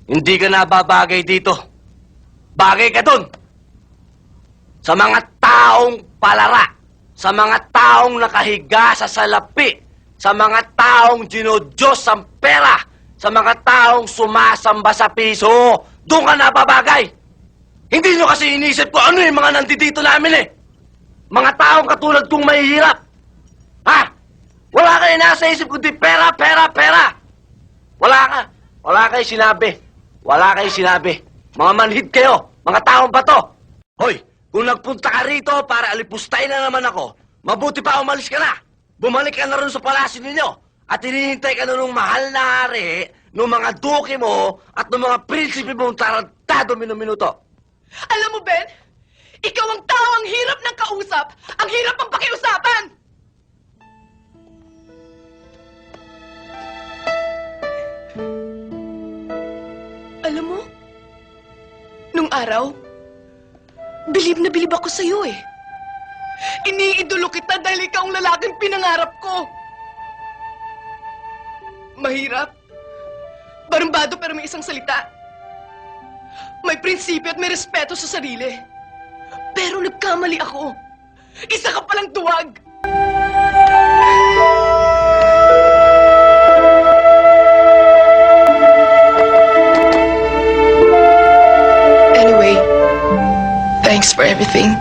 Hindi ka nababagay dito. Bagay ka dun! Sa mga taong palara, sa mga taong nakahiga sa salapi, sa mga taong dinodiyos ang pera, sa mga taong sumasamba sa piso, doon ka nababagay! Hindi nyo kasi inisip ko ano yung mga nandito namin eh! Mga taong katulad kong mahihirap! Ha? Wala kayo nasa isip kundi pera, pera, pera! Wala ka! Wala kayo sinabi! Wala kayo sinabi! Mga manhid kayo! Mga taong bato! Hoy! Kung nagpunta ka rito para alipustay na naman ako, mabuti pa umalis ka na! Bumalik ka na rin sa palasyo ninyo! At hinihintay ka na nung mahal na hari, nung mga duke mo, at nung mga prinsipe mong tarantado minuto. Alam mo, Ben? Ikaw ang tao ang hirap ng kausap! Ang hirap ang pakiusapan! Alam mo, nung araw, bilib na bilib ako sa'yo eh. Iniidolo kita dahil ikaw ang lalaking pinangarap ko. Mahirap. Barumbado pero may isang salita. May prinsipyo at may respeto sa sarili. Pero nagkamali ako. Isa ka palang tuwag. Anyway, thanks for everything.